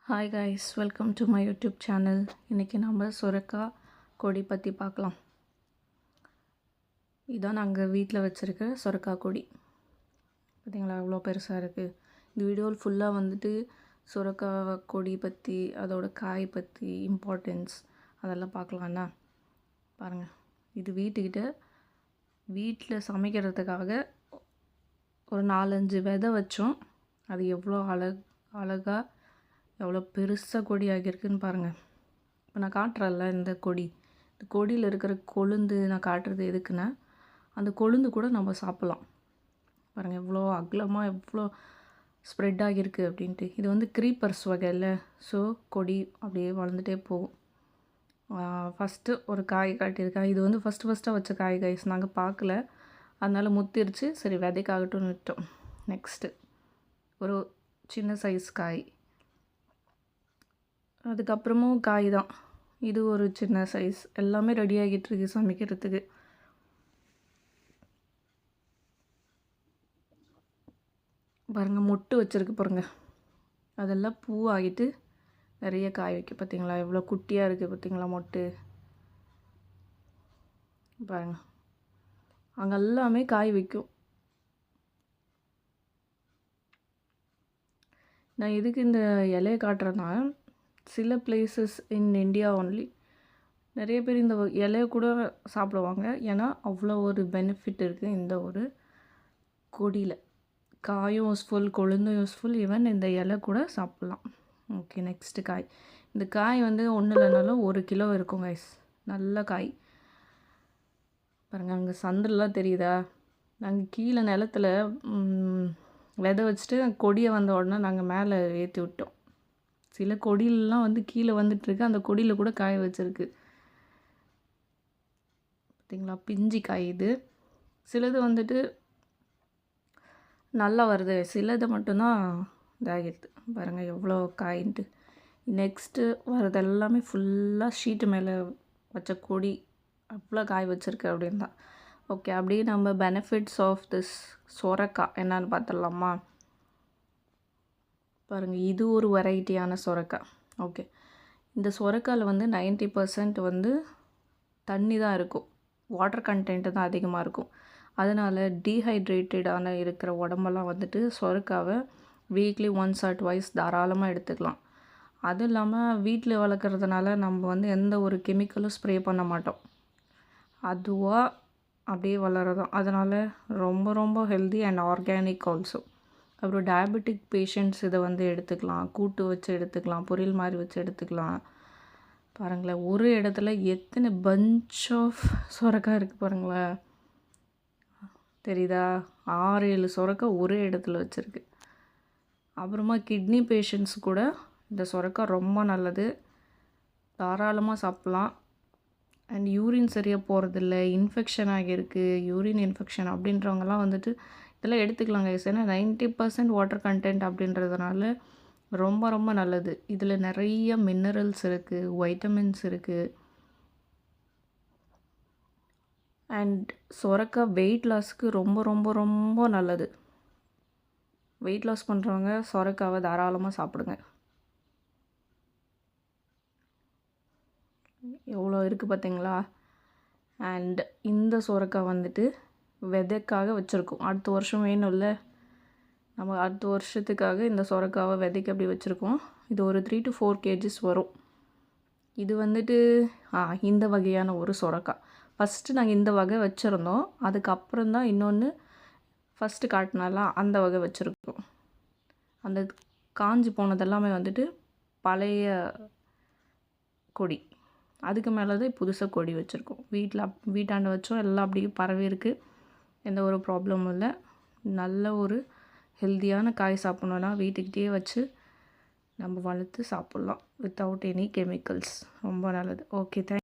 Hi guys, welcome to my YouTube channel. இன்றைக்கி நம்ம சுரக்காய் கொடி பற்றி பார்க்கலாம். இதான் நாங்கள் வீட்டில் வச்சுருக்க சுரக்காய் கொடி. பார்த்திங்களா எவ்வளோ பெருசாக இருக்குது. இந்த வீடியோவில் ஃபுல்லாக வந்துட்டு சுரக்காய் கொடி பற்றி, அதோட காய் பற்றி, இம்பார்ட்டன்ஸ் அதெல்லாம் பார்க்கலான்னா பாருங்கள். இது வீட்டில் சமைக்கிறதுக்காக ஒரு 4-5 விதை வச்சோம். அது எவ்வளோ அழகாக எவ்வளோ பெருசாக கொடி ஆகியிருக்குன்னு பாருங்கள். இப்போ நான் காட்டுறேன்ல இந்த கொடியில் இருக்கிற கொழுந்து நான் காட்டுறது எதுக்குன்னா, அந்த கொழுந்து கூட நம்ம சாப்பிட்லாம். பாருங்கள் எவ்வளோ அகலமாக எவ்வளோ ஸ்ப்ரெட் ஆகியிருக்கு அப்படின்ட்டு. இது வந்து க்ரீப்பர்ஸ் வகையில். ஸோ கொடி அப்படியே வளர்ந்துட்டே போகும். ஃபஸ்ட்டு ஒரு காய் காட்டியிருக்கேன். இது வந்து ஃபஸ்ட்டாக வச்ச காய் கைஸ். நாங்கள் பார்க்கல, அதனால் முத்திருச்சு. சரி விதைக்காகட்டும்னு விட்டோம். நெக்ஸ்ட்டு ஒரு சின்ன சைஸ் காய், அதுக்கப்புறமும் காய் தான். இது ஒரு சின்ன சைஸ். எல்லாமே ரெடி ஆகிட்டுருக்கு சமைக்கிறதுக்கு. பாருங்கள் மொட்டு வச்சுருக்கு பாருங்கள். அதெல்லாம் பூ ஆகிட்டு நிறைய காய் வைக்க. பார்த்திங்களா எவ்வளோ குட்டியாக இருக்குது பார்த்திங்களா மொட்டு. பாருங்கள் அங்கே எல்லாமே காய் வைக்கும். நான் எதுக்கு இந்த இலையை காட்டுறேன்னா, சில பிளேசஸ் இன் இந்தியா ஒன்லி நிறைய பேர் இந்த இலையை கூட சாப்பிடுவாங்க. ஏன்னா அவ்வளோ ஒரு பெனிஃபிட் இருக்குது இந்த ஒரு கொடியில். காயும் யூஸ்ஃபுல், கொழுந்தும் யூஸ்ஃபுல், ஈவன் இந்த இலை கூட சாப்பிட்லாம். ஓகே, நெக்ஸ்ட்டு காய். இந்த காய் வந்து ஒன்றும் இல்லைனாலும் 1 கிலோ இருக்கும் கைஸ். நல்ல காய் பாருங்கள். அங்கே சந்திரலாம் தெரியுதா? நாங்கள் கீழே நிலத்தில் விதை வச்சுட்டு கொடியை வந்த உடனே நாங்கள் மேலே ஏற்றி விட்டோம். சில கொடியிலலாம் வந்து கீழே வந்துட்டுருக்கு. அந்த கொடியில் கூட காய வச்சுருக்கு. பார்த்திங்களா பிஞ்சி காய். இது சிலது வந்துட்டு நல்லா வருது, சிலது மட்டும்தான் இதாகிடுது. பாருங்கள் எவ்வளோ காயின்ட்டு. நெக்ஸ்ட்டு வரது எல்லாமே ஃபுல்லாக ஷீட்டு மேலே வச்ச கொடி. அவ்வளோ காய் வச்சுருக்கு அப்படின்னு தான். ஓகே, அப்படியே நம்ம பெனிஃபிட்ஸ் ஆஃப் திஸ் சொரக்காய் என்னன்னு பார்த்துடலாமா? பாருங்கள் இது ஒரு வெரைட்டியான சொரக்காய். ஓகே, இந்த சொரக்காயில் வந்து 90% வந்து தண்ணி தான் இருக்கும். வாட்டர் கண்டென்ட்டு தான் அதிகமாக இருக்கும். அதனால் டீஹைட்ரேட்டடான இருக்கிற உடம்பெல்லாம் வந்துட்டு சொரக்காவை வீக்லி 1 or 2 தாராளமாக எடுத்துக்கலாம். அதுவும் இல்லாமல் வீட்டில் வளர்க்குறதுனால நம்ம வந்து எந்த ஒரு கெமிக்கலும் ஸ்ப்ரே பண்ண மாட்டோம். அதுவாக அப்படியே வளரதான். அதனால் ரொம்ப ரொம்ப ஹெல்தி அண்ட் ஆர்கானிக் ஆல்சோ. அப்புறம் டயபெட்டிக் பேஷண்ட்ஸ் இதை வந்து எடுத்துக்கலாம். கூட்டு வச்சு எடுத்துக்கலாம், பொரியல் மாதிரி வச்சு எடுத்துக்கலாம். பாருங்களேன் ஒரு இடத்துல எத்தனை பஞ்ச் ஆஃப் சொரக்காய் இருக்குது பாருங்களேன். தெரியுதா? 6-7 சொரக்காய் ஒரே இடத்துல வச்சுருக்கு. அப்புறமா கிட்னி பேஷண்ட்ஸ் கூட இந்த சொரக்காய் ரொம்ப நல்லது, தாராளமாக சாப்பிட்லாம். அண்ட் யூரின் சரியாக போகிறதில்ல, இன்ஃபெக்ஷன் ஆகியிருக்கு, யூரின் இன்ஃபெக்ஷன் அப்படின்றவங்கலாம் வந்துட்டு இதெல்லாம் எடுத்துக்கலாங்க. ஏன்னா 90% வாட்டர் கண்டென்ட் அப்படின்றதுனால ரொம்ப ரொம்ப நல்லது. இதில் நிறைய மினரல்ஸ் இருக்குது, வைட்டமின்ஸ் இருக்குது. அண்ட் சொரக்காய் வெயிட் லாஸ்க்கு ரொம்ப ரொம்ப ரொம்ப நல்லது. வெயிட் லாஸ் பண்ணுறவங்க சொரக்காவை தாராளமாக சாப்பிடுங்க. எவ்வளோ இருக்குது பார்த்தீங்களா? அண்ட் இந்த சொரக்காய் வந்துட்டு விதைக்காக வச்சுருக்கோம். அடுத்த வருஷம் வேணும்ல, நம்ம அடுத்த வருஷத்துக்காக இந்த சொரக்காவை விதைக்கு அப்படி வச்சுருக்கோம். இது ஒரு 3 to 4 kgs வரும். இது வந்துட்டு இந்த வகையான ஒரு சொரக்காய். ஃபஸ்ட்டு நாங்கள் இந்த வகை வச்சுருந்தோம். அதுக்கப்புறம் தான் இன்னொன்று ஃபஸ்ட்டு காட்டினாலாம் அந்த வகை வச்சுருக்கோம். அந்த காஞ்சி போனதெல்லாமே வந்துட்டு பழைய கொடி. அதுக்கு மேலே தான் புதுசாக கொடி வச்சுருக்கோம். வீட்டாண்ட வச்சோம். எல்லாம் அப்படியே பரவி இருக்குது. எந்த ஒரு ப்ராப்ளமும் இல்லை. நல்ல ஒரு ஹெல்த்தியான காய் சாப்பிட்ணுன்னா வீட்டுக்கிட்டே வச்சு நம்ம வளர்த்து சாப்பிட்லாம் வித்தவுட் எனி கெமிக்கல்ஸ். ரொம்ப நல்லது. Okay, thank